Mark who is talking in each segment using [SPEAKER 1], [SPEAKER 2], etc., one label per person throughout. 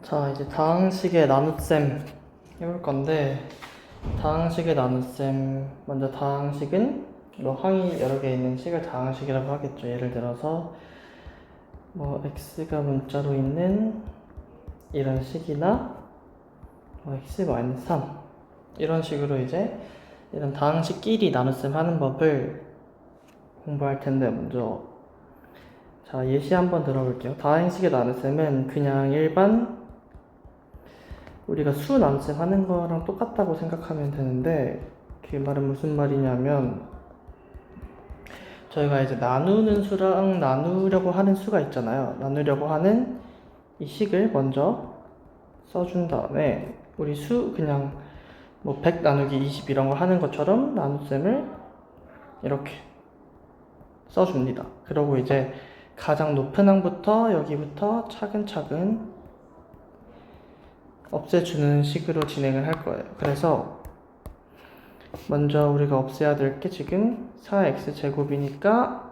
[SPEAKER 1] 자, 이제 다항식의 나눗셈 해볼 건데, 다항식의 나눗셈, 먼저 다항식은 뭐 항이 여러 개 있는 식을 다항식이라고 하겠죠. 예를 들어서 뭐 x가 문자로 있는 이런 식이나 x-3 이런 식으로 이제 이런 다항식끼리 나눗셈 하는 법을 공부할 텐데, 먼저 자, 예시 한번 들어볼게요. 다항식의 나눗셈은 그냥 일반 우리가 수 나눗셈 하는 거랑 똑같다고 생각하면 되는데, 그 말은 무슨 말이냐면, 저희가 이제 나누는 수랑 나누려고 하는 수가 있잖아요. 나누려고 하는 이 식을 먼저 써준 다음에 우리 수 그냥 뭐 100 나누기 20 이런 거 하는 것처럼 나눗셈을 이렇게 써줍니다. 그리고 이제 가장 높은 항부터 여기부터 차근차근 없애주는 식으로 진행을 할 거예요. 그래서 먼저 우리가 없애야 될 게 지금 4x제곱이니까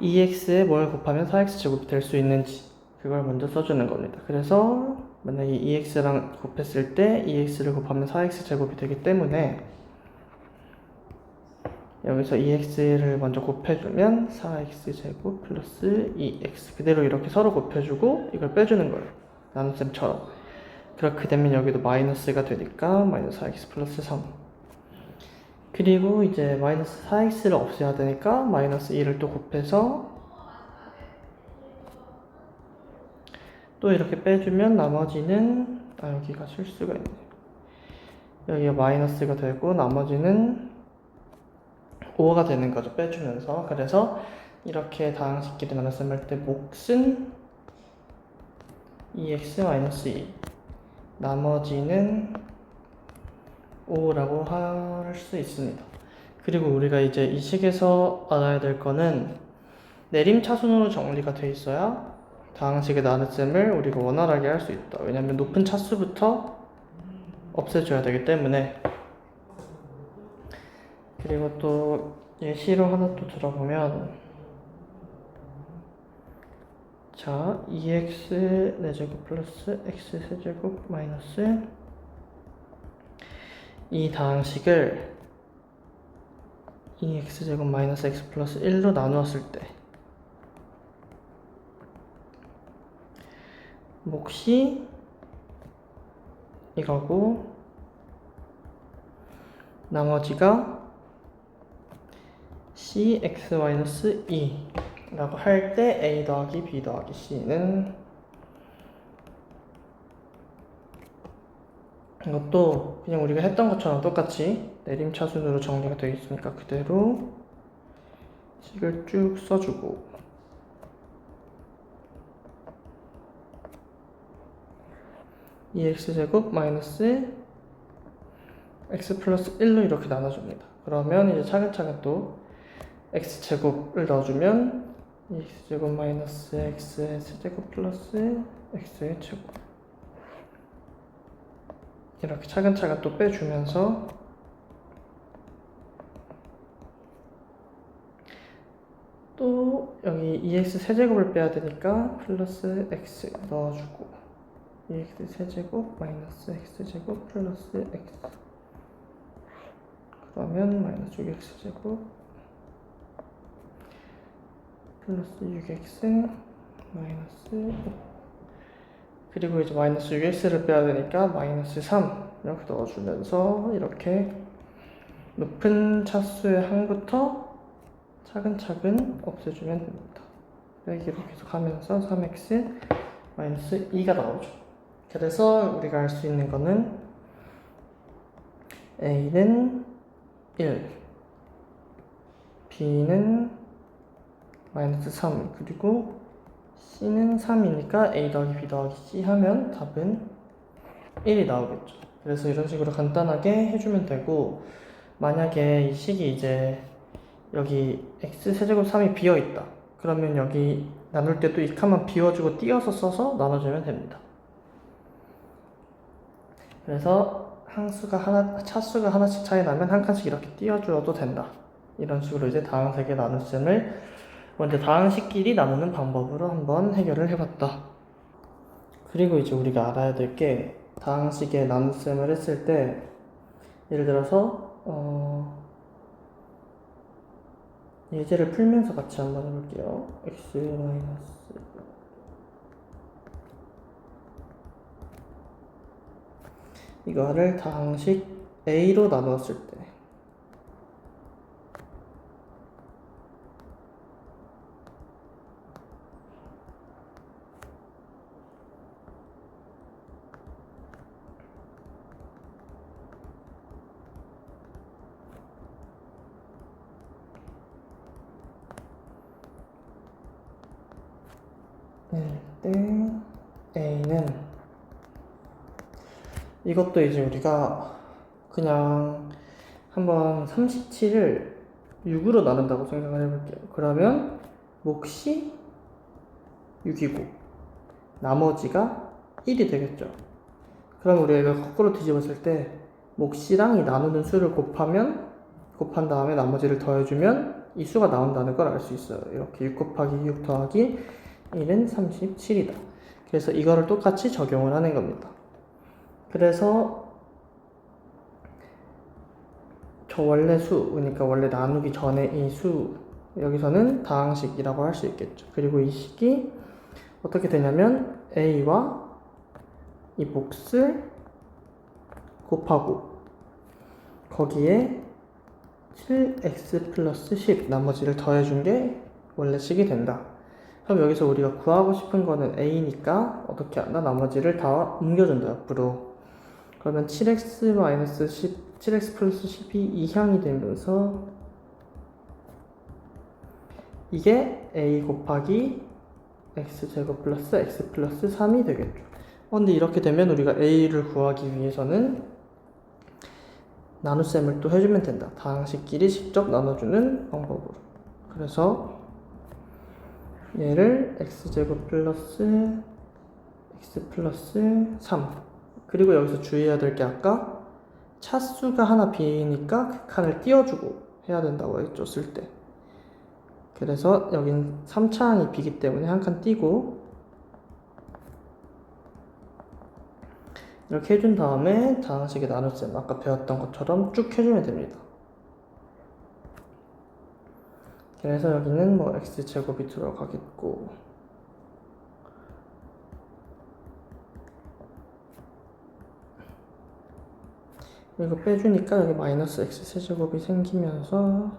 [SPEAKER 1] 2x에 뭘 곱하면 4x제곱이 될 수 있는지 그걸 먼저 써주는 겁니다. 그래서 만약에 2x랑 곱했을 때 2x를 곱하면 4x제곱이 되기 때문에 여기서 2x를 먼저 곱해주면 4x제곱 플러스 2x 그대로 이렇게 서로 곱해주고 이걸 빼주는 거예요. 나눗셈처럼. 그렇게 되면 여기도 마이너스가 되니까 마이너스 4x 플러스 3. 그리고 이제 마이너스 4x를 없애야 되니까 마이너스 2를 또 곱해서 또 이렇게 빼주면 나머지는 여기가 실수가 있네요. 여기가 마이너스가 되고 나머지는 5가 되는 거죠. 빼주면서. 그래서 이렇게 다항식끼리 나눗셈 할 때 몫은 2x-2 나머지는 5라고 할 수 있습니다. 그리고 우리가 이제 이 식에서 알아야 될 거는 내림차순으로 정리가 돼 있어야 다항식의 나눗셈을 우리가 원활하게 할 수 있다. 왜냐면 높은 차수부터 없애줘야 되기 때문에. 그리고 또 예시로 하나 또 들어보면, 자, 2x 4제곱 플러스 x 세제곱 마이너스 이 다항식을 2x제곱 마이너스 x 플러스 1로 나누었을 때 몫이 이거고 나머지가 cx-2 라고 할 때 a 더하기 b 더하기 c는 이것도 그냥 우리가 했던 것처럼 똑같이 내림차순으로 정리가 되어 있으니까 그대로 식을 쭉 써주고, (2x제곱) 마이너스 x 플러스 1로 이렇게 나눠줍니다. 그러면 이제 차근차근 또 x제곱을 넣어주면 2x제곱 마이너스 x의 세제곱 플러스 x의 제곱 이렇게 차근차근 또 빼주면서 또 여기 2x 세제곱을 빼야 되니까 플러스 x 넣어주고 2x 세제곱 마이너스 x제곱 플러스 x 그러면 마이너스 6x제곱 플러스 6x 마이너스 5 그리고 이제 마이너스 6x를 빼야 되니까 마이너스 3 이렇게 넣어주면서 이렇게 높은 차수의 항부터 차근차근 없애주면 됩니다. 여기로 계속 하면서 3x 마이너스 2가 나오죠. 그래서 우리가 알 수 있는 거는 a는 1 b는 마이너스 3 그리고 c는 3이니까 a 더하기 b 더하기 c 하면 답은 1이 나오겠죠. 그래서 이런 식으로 간단하게 해주면 되고, 만약에 이 식이 이제 여기 x 세제곱 3이 비어있다 그러면 여기 나눌 때도 이 칸만 비워주고 띄어서 써서 나눠주면 됩니다. 그래서 차수가 하나씩 차이 나면 한 칸씩 이렇게 띄워주어도 된다. 이런 식으로 이제 다항식의 나눗셈을 먼저 다항식끼리 나누는 방법으로 한번 해결을 해봤다. 그리고 이제 우리가 알아야 될 게 다항식의 나눗셈을 했을 때 예를 들어서 예제를 풀면서 같이 한번 해볼게요. x 마이너스 이거를 다항식 a로 나누었을 때 a는 이것도 이제 우리가 그냥 한번 37을 6으로 나눈다고 생각을 해볼게요. 그러면 몫이 6이고 나머지가 1이 되겠죠. 그럼 우리가 이걸 거꾸로 뒤집었을 때 몫이랑 이 나누는 수를 곱한 다음에 나머지를 더해주면 이 수가 나온다는 걸 알 수 있어요. 이렇게 6 곱하기 6 더하기 1은 37이다. 그래서 이거를 똑같이 적용을 하는 겁니다. 그래서 저 원래 수, 그러니까 원래 나누기 전에 이 수, 여기서는 다항식이라고 할 수 있겠죠. 그리고 이 식이 어떻게 되냐면 a와 이 몫을 곱하고 거기에 7x 플러스 10 나머지를 더해준 게 원래 식이 된다. 그럼 여기서 우리가 구하고 싶은 거는 a니까 어떻게 한다? 나머지를 다 옮겨준다, 옆으로. 그러면 7x 마이너스 10, 7x 플러스 10이 2향이 되면서 이게 a 곱하기 x제곱 플러스 x 플러스 3이 되겠죠. 근데 이렇게 되면 우리가 a를 구하기 위해서는 나눗셈을 또 해주면 된다. 다항식끼리 직접 나눠주는 방법으로. 그래서 얘를 x제곱 플러스 x 플러스 3 그리고 여기서 주의해야 될 게 아까 차수가 하나 비니까 그 칸을 띄워주고 해야 된다고 했죠, 쓸 때. 그래서 여긴 3차항이 비기 때문에 한 칸 띄고 이렇게 해준 다음에 다항식의 나눗셈 아까 배웠던 것처럼 쭉 해주면 됩니다. 그래서 여기는 뭐 x제곱이 들어가겠고 이거 빼주니까 여기 마이너스 x 세제곱이 생기면서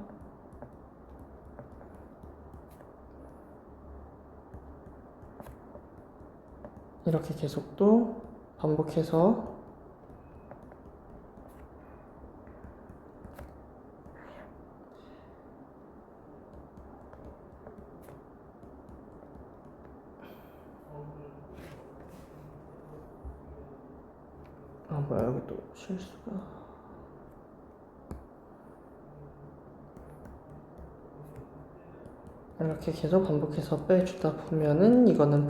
[SPEAKER 1] 이렇게 계속 또 반복해서 뭐야 여기 또 실수가 이렇게 계속 반복해서 빼주다 보면은 이거는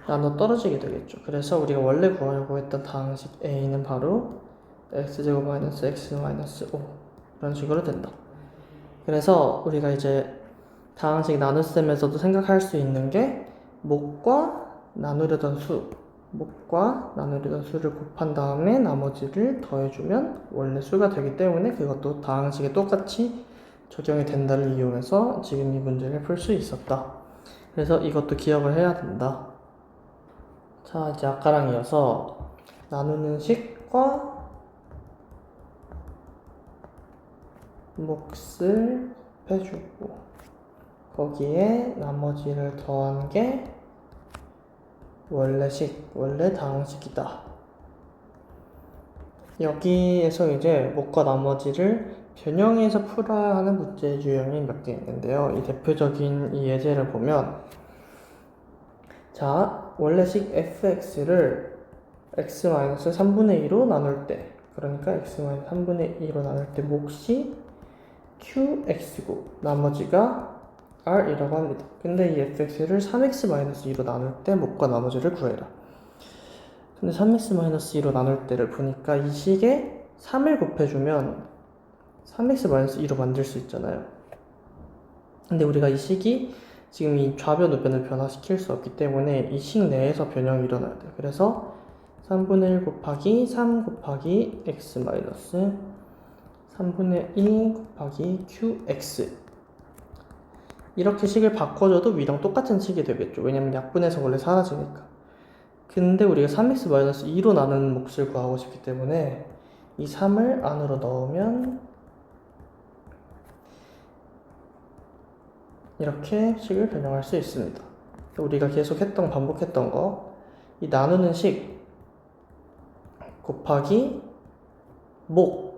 [SPEAKER 1] 나눠 떨어지게 되겠죠. 그래서 우리가 원래 구하려고 했던 다항식 a는 바로 x제곱 마이너스 x 마이너스 5 이런 식으로 된다. 그래서 우리가 이제 다항식 나눗셈에서도 생각할 수 있는 게 몫과 나누려던 수를 곱한 다음에 나머지를 더해주면 원래 수가 되기 때문에 그것도 다항식에 똑같이 적용이 된다를 이용해서 지금 이 문제를 풀 수 있었다. 그래서 이것도 기억을 해야 된다. 자, 이제 아까랑 이어서 나누는 식과 몫을 곱해주고 거기에 나머지를 더한 게 원래 다항식이다. 여기에서 이제 몫과 나머지를 변형해서 풀어야 하는 문제 유형이 몇 개 있는데요. 이 대표적인 이 예제를 보면 자, 원래식 fx를 x-3분의 2로 나눌 때 그러니까 x-3분의 2로 나눌 때 몫이 qx고 나머지가 r이라고 합니다. 근데 이 fx를 3x-2로 나눌 때 몫과 나머지를 구해라. 근데 3x-2로 나눌 때를 보니까 이 식에 3을 곱해주면 3x-2로 만들 수 있잖아요. 근데 우리가 이 식이 지금 이 좌변 우변을 변화시킬 수 없기 때문에 이 식 내에서 변형이 일어나야 돼요. 그래서 3분의 1 곱하기 3 곱하기 x 마이너스 3분의 2 곱하기 qx 이렇게 식을 바꿔줘도 위랑 똑같은 식이 되겠죠. 왜냐면 약분해서 원래 사라지니까. 근데 우리가 3x-2로 나누는 몫을 구하고 싶기 때문에 이 3을 안으로 넣으면 이렇게 식을 변형할 수 있습니다. 우리가 계속 반복했던 거, 이 나누는 식 곱하기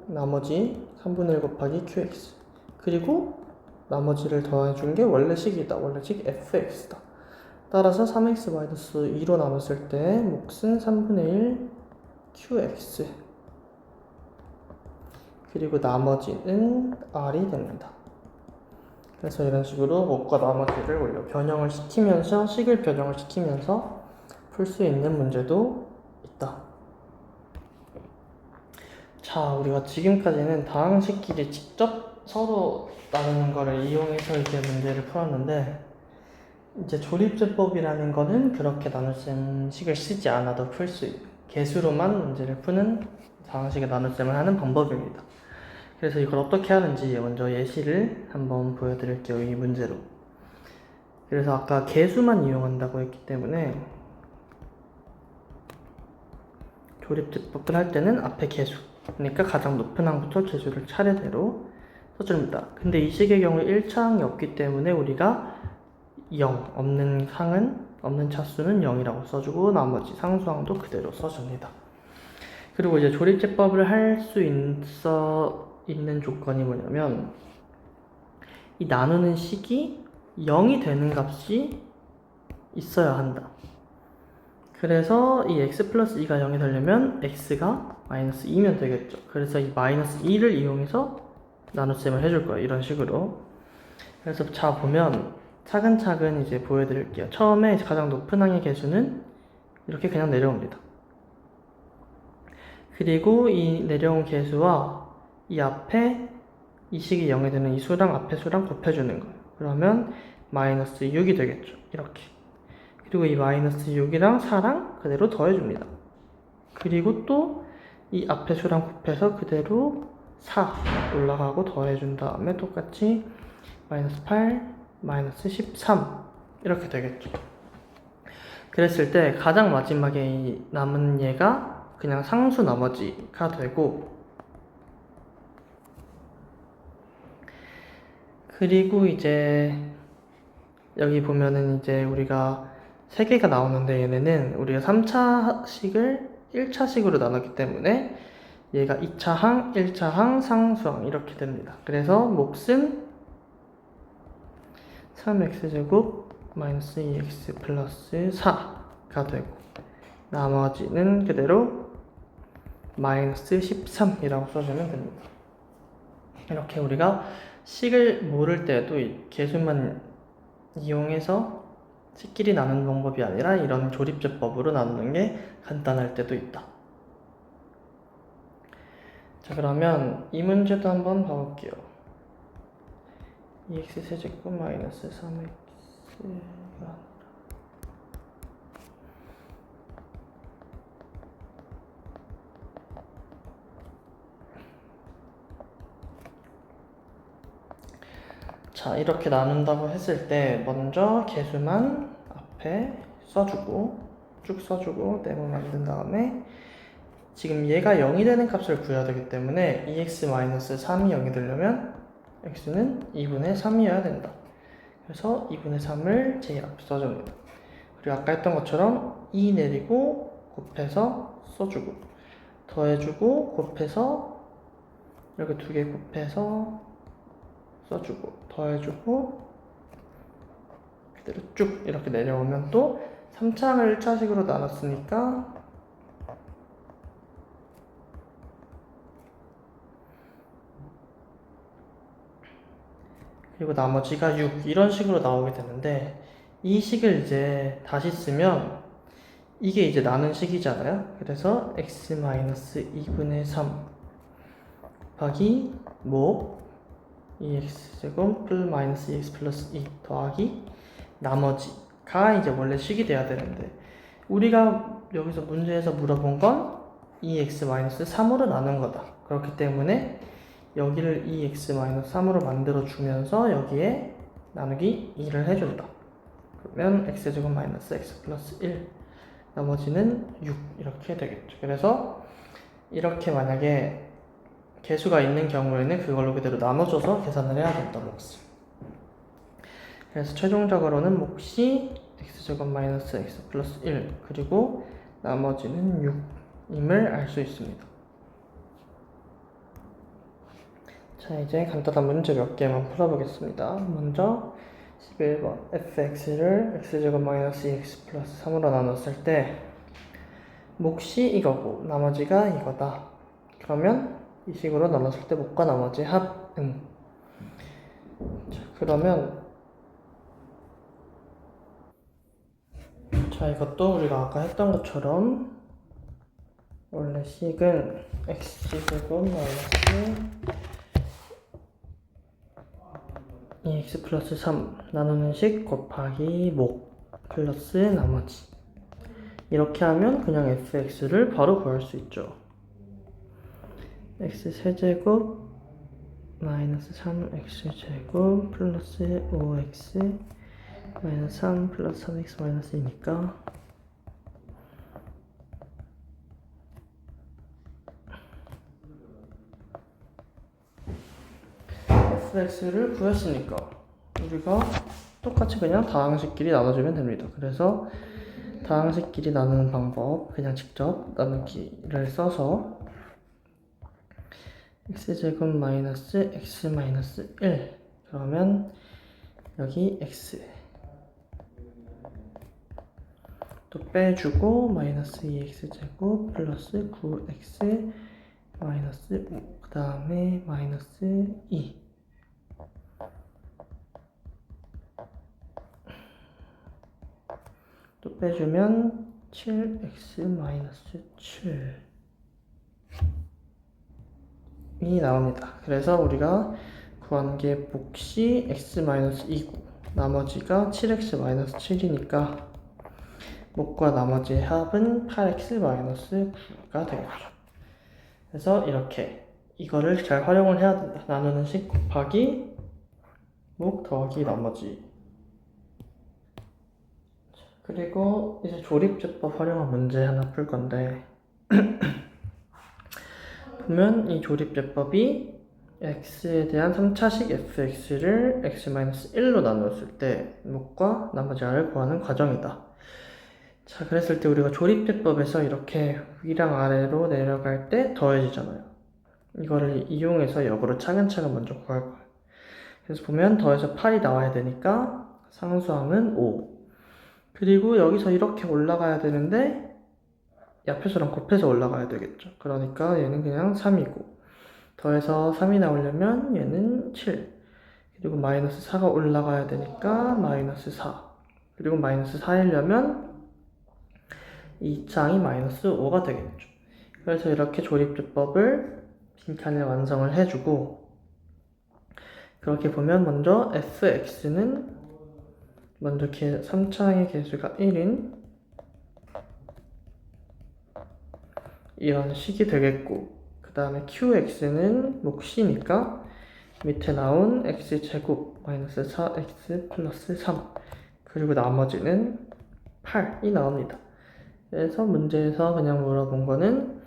[SPEAKER 1] 나머지 3분의 1 곱하기 qx 그리고 나머지를 더해준 게 원래 식이다. 원래 식 fx다. 따라서 3x-2로 나눴을 때 몫은 3분의 1 qx 그리고 나머지는 r이 됩니다. 그래서 이런 식으로 몫과 나머지를 우리가 변형을 시키면서 식을 변형을 시키면서 풀 수 있는 문제도 있다. 자, 우리가 지금까지는 다항식끼리 직접 서로 나누는 거를 이용해서 이제 문제를 풀었는데 이제 조립제법이라는 거는 그렇게 나눗셈 식을 쓰지 않아도 풀 수 있는 개수로만 문제를 푸는 다항식의 나눗셈을 하는 방법입니다. 그래서 이걸 어떻게 하는지 먼저 예시를 한번 보여드릴게요. 이 문제로. 그래서 아까 개수만 이용한다고 했기 때문에 조립제법을 할 때는 앞에 개수 그러니까 가장 높은 항부터 개수를 차례대로 써줍니다. 근데 이 식의 경우 1차 항이 없기 때문에 우리가 0, 없는 차수는 0이라고 써주고 나머지 상수항도 그대로 써줍니다. 그리고 이제 조립제법을 할 수 있는 조건이 뭐냐면 이 나누는 식이 0이 되는 값이 있어야 한다. 그래서 이 x 플러스 2가 0이 되려면 x가 마이너스 2면 되겠죠. 그래서 이 마이너스 2를 이용해서 나눗셈을 해줄 거예요. 이런 식으로. 그래서 자 보면 차근차근 이제 보여드릴게요. 처음에 가장 높은 항의 개수는 이렇게 그냥 내려옵니다. 그리고 이 내려온 개수와 이 앞에 이 식이 0이 되는 이 수랑 앞에 수랑 곱해주는 거예요. 그러면 마이너스 6이 되겠죠. 이렇게. 그리고 이 마이너스 6이랑 4랑 그대로 더해줍니다. 그리고 또 이 앞에 수랑 곱해서 그대로 4 올라가고 더해준 다음에 똑같이 마이너스 8, 마이너스 13 이렇게 되겠죠. 그랬을 때 가장 마지막에 이 남은 얘가 그냥 상수 나머지가 되고 그리고 이제 여기 보면은 이제 우리가 3개가 나오는데 얘네는 우리가 3차식을 1차식으로 나눴기 때문에 얘가 2차항, 1차항, 상수항 이렇게 됩니다. 그래서 몫은 3x제곱 마이너스 2x 플러스 4가 되고 나머지는 그대로 마이너스 13이라고 써주면 됩니다. 이렇게 우리가 식을 모를 때도 이 개수만 이용해서 식끼리 나누는 방법이 아니라 이런 조립제법으로 나누는 게 간단할 때도 있다. 자, 그러면 이 문제도 한번 봐볼게요. 2x 세제곱 마이너스 3x가 자, 이렇게 나눈다고 했을 때 먼저 개수만 앞에 써주고 쭉 써주고 네모 만든 다음에 지금 얘가 0이 되는 값을 구해야 되기 때문에 2x-3이 0이 되려면 x는 2분의 3이어야 된다. 그래서 2분의 3을 제일 앞에 써줍니다. 그리고 아까 했던 것처럼 2 내리고 곱해서 써주고 더해주고 곱해서 이렇게 두 개 곱해서 써주고 더해주고 그대로 쭉 이렇게 내려오면 또 3차항을 1차식으로 나눴으니까 그리고 나머지가 6 이런 식으로 나오게 되는데 이 식을 이제 다시 쓰면 이게 이제 나눈 식이잖아요. 그래서 x-2분의 3 곱하기 몫 2x제곱 마이너스 2x 플러스 2 더하기 나머지가 이제 원래 식이 돼야 되는데 우리가 여기서 문제에서 물어본 건 2x-3으로 나눈 거다. 그렇기 때문에 여기를 2x-3으로 만들어 주면서 여기에 나누기 2를 해준다. 그러면 x제곱 마이너스 x 플러스 1 나머지는 6 이렇게 되겠죠. 그래서 이렇게 만약에 개수가 있는 경우에는 그걸로 그대로 나눠줘서 계산을 해야 된다 몫을. 그래서 최종적으로는 몫이 x제곱 마이너스 x 플러스 1 그리고 나머지는 6임을 알 수 있습니다. 자, 이제 간단한 문제 몇 개만 풀어보겠습니다. 먼저 11번 fx를 x제곱 마이너스 2x 플러스 3으로 나눴을 때 몫이 이거고 나머지가 이거다. 그러면 이 식으로 나눴을 때 몫과 나머지 합은 자, 그러면 자, 이것도 우리가 아까 했던 것처럼 원래 식은 x제곱 마이너스 2x 플러스 3 나누는 식 곱하기 몫 플러스 나머지 이렇게 하면 그냥 fx를 바로 구할 수 있죠. x 세제곱 마이너스 3x제곱 플러스 5x 마이너스 3 플러스 3x 마이너스 2니까 fx를 구했으니까 우리가 똑같이 그냥 다항식끼리 나눠주면 됩니다. 그래서 다항식끼리 나누는 방법 그냥 직접 나누기를 써서 x제곱 마이너스 x 마이너스 1 그러면 여기 x 또 빼주고 마이너스 2x제곱 플러스 9x 마이너스 5 그 다음에 마이너스 2 또 빼주면 7x 마이너스 7이 나옵니다. 그래서 우리가 구한 게 몫이 x 마이너스 2고 나머지가 7x 마이너스 7이니까 몫과 나머지의 합은 8x 마이너스 9가 되겠죠. 그래서 이렇게 이거를 잘 활용을 해야 된다. 나누는 식 곱하기 몫 더하기 나머지. 그리고 이제 조립제법 활용한 문제 하나 풀 건데 보면 이 조립제법이 x에 대한 3차식 fx를 x-1로 나누었을 때 몫과 나머지 r을 구하는 과정이다. 자, 그랬을 때 우리가 조립제법에서 이렇게 위랑 아래로 내려갈 때 더해지잖아요. 이거를 이용해서 역으로 차근차근 먼저 구할 거예요. 그래서 보면 더해서 8이 나와야 되니까 상수항은 5. 그리고 여기서 이렇게 올라가야 되는데 옆에서랑 곱해서 올라가야 되겠죠. 그러니까 얘는 그냥 3이고 더해서 3이 나오려면 얘는 7 그리고 마이너스 4가 올라가야 되니까 마이너스 4 그리고 마이너스 4이려면 이 짱이 마이너스 5가 되겠죠. 그래서 이렇게 조립제법을 빈칸에 완성을 해주고 그렇게 보면 먼저 fx는 먼저 3차의 개수가 1인 이런 식이 되겠고 그 다음에 qx는 몫이니까 밑에 나온 x제곱 마이너스 4x 플러스 3 그리고 나머지는 8이 나옵니다. 그래서 문제에서 그냥 물어본 거는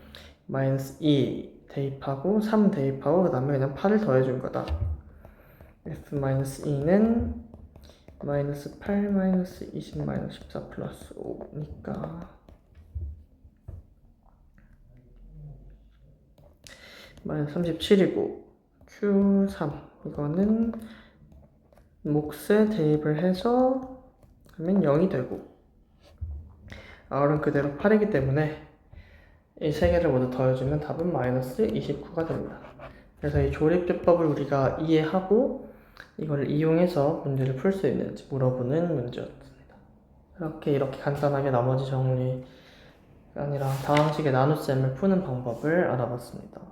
[SPEAKER 1] 마이너스 2 대입하고 3 대입하고 그 다음에 그냥 8을 더해준 거다. f-2는 마이너스 8 마이너스 20 마이너스 14 플러스 5니까 마이너스 37이고 q3 이거는 몫에 대입을 해서 하면 0이 되고 r은 그대로 8이기 때문에 이 세 개를 모두 더해주면 답은 마이너스 29가 됩니다. 그래서 이 조립제법을 우리가 이해하고 이걸 이용해서 문제를 풀 수 있는지 물어보는 문제였습니다. 이렇게 간단하게 나머지 정리가 아니라 다항식의 나눗셈을 푸는 방법을 알아봤습니다.